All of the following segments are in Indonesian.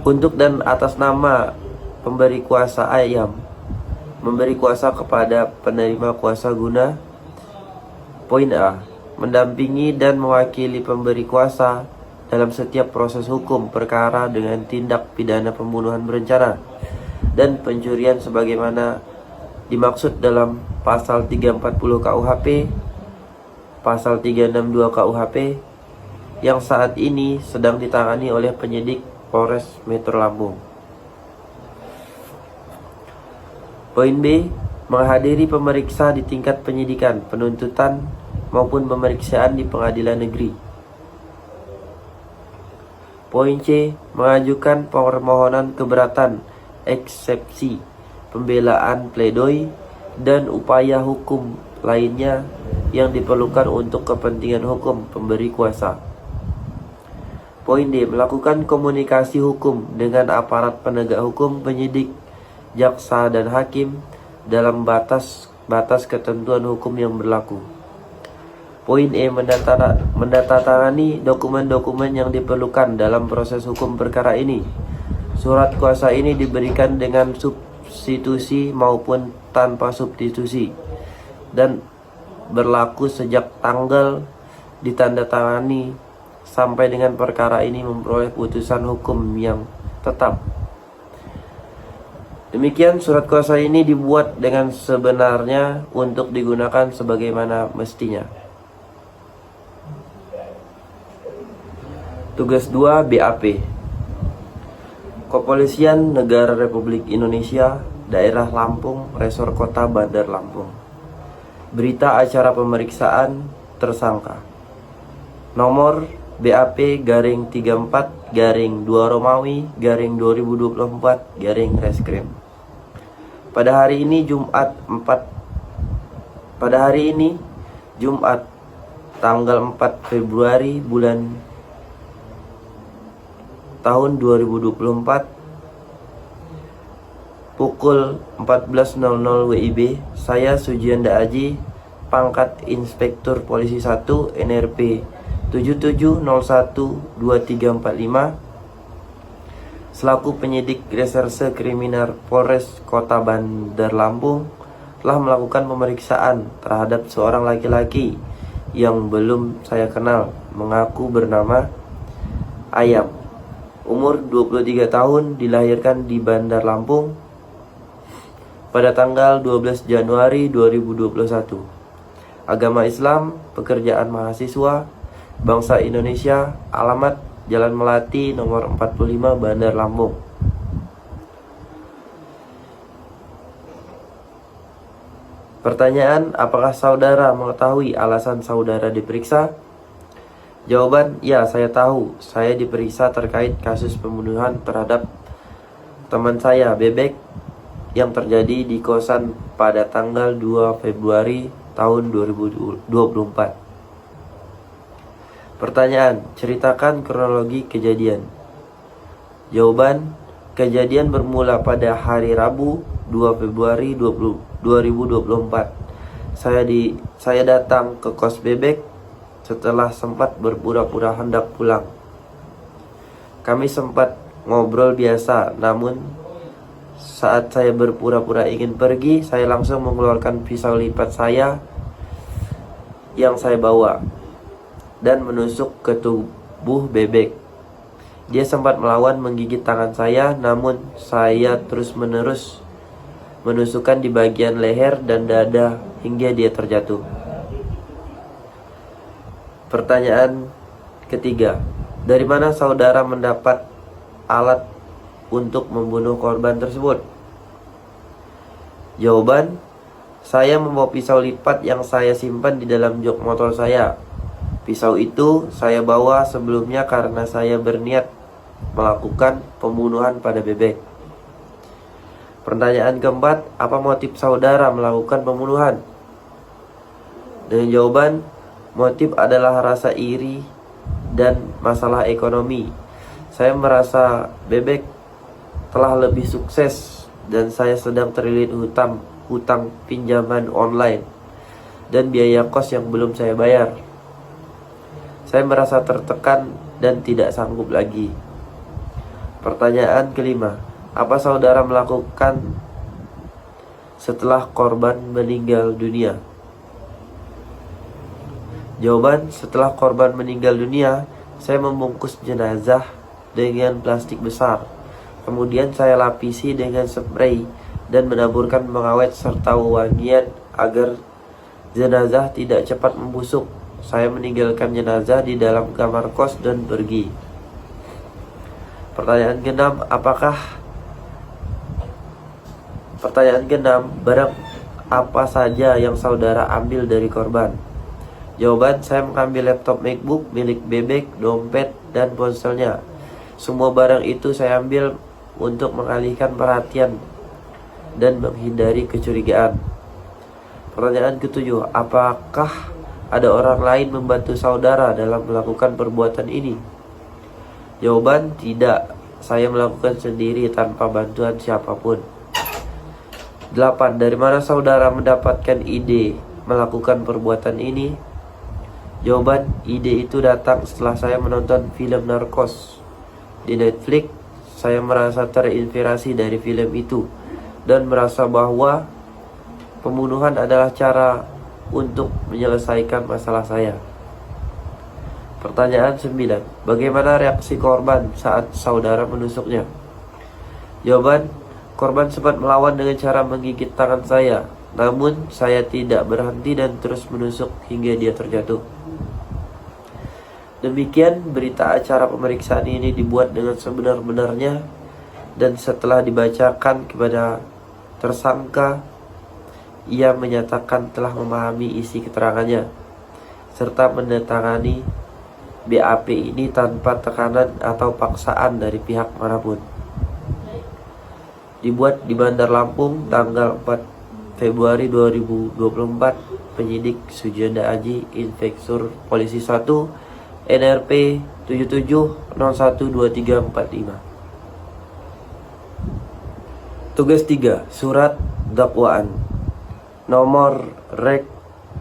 Untuk dan atas nama pemberi kuasa ayam, memberi kuasa kepada penerima kuasa guna. Poin A. Mendampingi dan mewakili pemberi kuasa dalam setiap proses hukum perkara dengan tindak pidana pembunuhan berencana dan pencurian sebagaimana dimaksud dalam pasal 340 KUHP, pasal 362 KUHP yang saat ini sedang ditangani oleh penyidik Polres Metro Lampung. Poin B. Menghadiri pemeriksa di tingkat penyidikan, penuntutan, maupun pemeriksaan di pengadilan negeri. Poin C. Mengajukan permohonan keberatan, eksepsi, pembelaan, pledoi, dan upaya hukum lainnya yang diperlukan untuk kepentingan hukum pemberi kuasa. Poin D. Melakukan komunikasi hukum dengan aparat penegak hukum, penyidik, jaksa, dan hakim dalam batas ketentuan hukum yang berlaku. Poin E. Mendatangani dokumen-dokumen yang diperlukan dalam proses hukum perkara ini. Surat kuasa ini diberikan dengan substitusi maupun tanpa substitusi dan berlaku sejak tanggal ditandatangani sampai dengan perkara ini memperoleh putusan hukum yang tetap. Demikian, surat kuasa ini dibuat dengan sebenarnya untuk digunakan sebagaimana mestinya. Tugas 2 BAP. Kepolisian Negara Republik Indonesia, Daerah Lampung, Resor Kota Bandar Lampung. Berita acara pemeriksaan tersangka. Nomor BAP garing 34 garing 2 Romawi garing 2024 garing Reskrim. Pada hari ini Jumat tanggal 4 Februari bulan tahun 2024 pukul 14.00 WIB, saya Sujianda Aji, pangkat Inspektur Polisi 1 NRP 77012345 selaku penyidik Reserse Kriminal Polres Kota Bandar Lampung, telah melakukan pemeriksaan terhadap seorang laki-laki yang belum saya kenal, mengaku bernama Ayam, umur 23 tahun, dilahirkan di Bandar Lampung pada tanggal 12 Januari 2021. Agama Islam, pekerjaan mahasiswa, bangsa Indonesia, alamat Jalan Melati nomor 45 Bandar Lampung. Pertanyaan, apakah saudara mengetahui alasan saudara diperiksa? Jawaban, ya, saya tahu. Saya diperiksa terkait kasus pembunuhan terhadap teman saya, Bebek, yang terjadi di kosan pada tanggal 2 Februari tahun 2024. Pertanyaan, ceritakan kronologi kejadian. Jawaban, kejadian bermula pada hari Rabu 2 Februari 2024. Saya datang ke kos Bebek setelah sempat berpura-pura hendak pulang. Kami sempat ngobrol biasa, namun saat saya berpura-pura ingin pergi, saya langsung mengeluarkan pisau lipat saya yang saya bawa dan menusuk ke tubuh Bebek. Dia sempat melawan menggigit tangan saya, namun saya terus-menerus menusukkan di bagian leher dan dada hingga dia terjatuh. Pertanyaan ketiga, dari mana saudara mendapat alat untuk membunuh korban tersebut? Jawaban, saya membawa pisau lipat yang saya simpan di dalam jok motor saya. Pisau itu saya bawa sebelumnya karena saya berniat melakukan pembunuhan pada Bebek. Pertanyaan keempat, apa motif saudara melakukan pembunuhan? Dengan jawaban, motif adalah rasa iri dan masalah ekonomi. Saya merasa Bebek telah lebih sukses dan saya sedang terlilit hutang pinjaman online dan biaya kos yang belum saya bayar. Saya merasa tertekan dan tidak sanggup lagi. Pertanyaan kelima, apa saudara melakukan setelah korban meninggal dunia? Jawaban, setelah korban meninggal dunia, saya membungkus jenazah dengan plastik besar. Kemudian saya lapisi dengan spray dan menaburkan pengawet serta wangian agar jenazah tidak cepat membusuk. Saya meninggalkan jenazah di dalam kamar kos dan pergi. Pertanyaan keenam, barang apa saja yang saudara ambil dari korban? Jawaban, saya mengambil laptop MacBook milik Bebek, dompet, dan ponselnya. Semua barang itu saya ambil untuk mengalihkan perhatian dan menghindari kecurigaan. Pertanyaan ketujuh, apakah ada orang lain membantu saudara dalam melakukan perbuatan ini? Jawaban, tidak. Saya melakukan sendiri tanpa bantuan siapapun. 8. Dari mana saudara mendapatkan ide melakukan perbuatan ini? Jawaban, ide itu datang setelah saya menonton film Narcos di Netflix. Saya merasa terinspirasi dari film itu dan merasa bahwa pembunuhan adalah cara untuk menyelesaikan masalah saya. Pertanyaan 9. Bagaimana reaksi korban saat saudara menusuknya? Jawaban, korban sempat melawan dengan cara menggigit tangan saya. Namun saya tidak berhenti dan terus menusuk hingga dia terjatuh. Demikian berita acara pemeriksaan ini dibuat dengan sebenar-benarnya, dan setelah dibacakan kepada tersangka, ia menyatakan telah memahami isi keterangannya serta menandatangani BAP ini tanpa tekanan atau paksaan dari pihak manapun. Dibuat di Bandar Lampung tanggal 4 Februari 2024. Penyidik Sujianda Aji, Inspektur Polisi 1, NRP 77012345. Tugas 3. Surat dakwaan nomor rek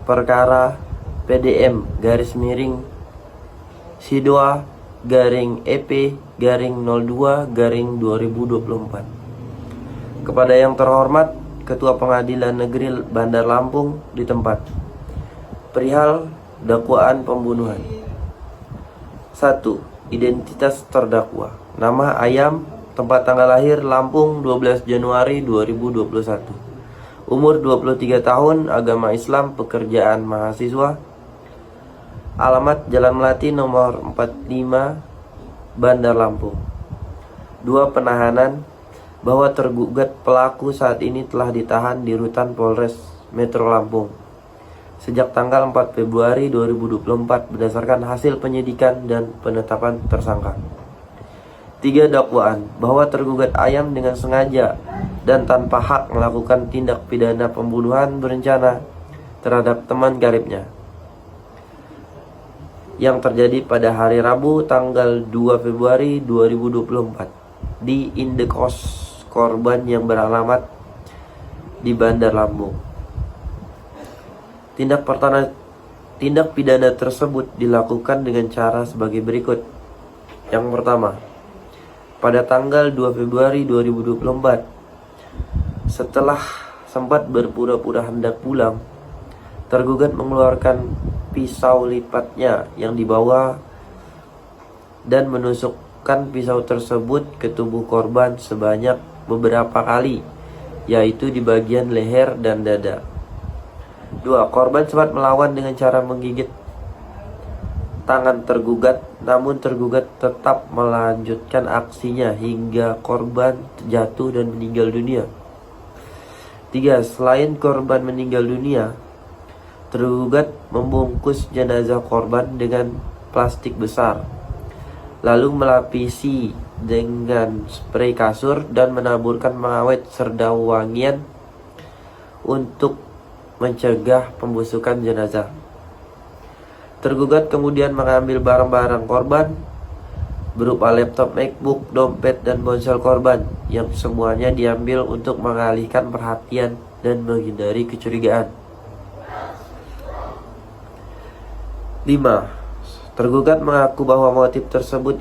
perkara PDM _Sidua _EP _02 2024 kepada yang terhormat Ketua Pengadilan Negeri Bandar Lampung di tempat. Perihal dakwaan pembunuhan. 1. Identitas terdakwa. Nama Ayam, tempat tanggal lahir Lampung 12 Januari 2021. Umur 23 tahun, agama Islam, pekerjaan mahasiswa. Alamat Jalan Melati nomor 45 Bandar Lampung. 2. Penahanan, bahwa tergugat pelaku saat ini telah ditahan di Rutan Polres Metro Lampung sejak tanggal 4 Februari 2024 berdasarkan hasil penyidikan dan penetapan tersangka. 3. Dakwaan, bahwa tergugat Ayam dengan sengaja dan tanpa hak melakukan tindak pidana pembunuhan berencana terhadap teman karibnya yang terjadi pada hari Rabu tanggal 2 Februari 2024 di indekos korban yang beralamat di Bandar Lampung. Tindak pidana tersebut dilakukan dengan cara sebagai berikut. Yang pertama, pada tanggal 2 Februari 2024, setelah sempat berpura-pura hendak pulang, tergugat mengeluarkan pisau lipatnya yang dibawa dan menusukkan pisau tersebut ke tubuh korban sebanyak beberapa kali, yaitu di bagian leher dan dada. 2. Korban sempat melawan dengan cara menggigit tangan tergugat, namun tergugat tetap melanjutkan aksinya hingga korban jatuh dan meninggal dunia. 3. Selain korban meninggal dunia, tergugat membungkus jenazah korban dengan plastik besar, lalu melapisi dengan spray kasur dan menaburkan pengawet serta wangian untuk mencegah pembusukan jenazah. Tergugat kemudian mengambil barang-barang korban berupa laptop MacBook, dompet, dan ponsel korban yang semuanya diambil untuk mengalihkan perhatian dan menghindari kecurigaan. 5. Tergugat mengaku bahwa motif tersebut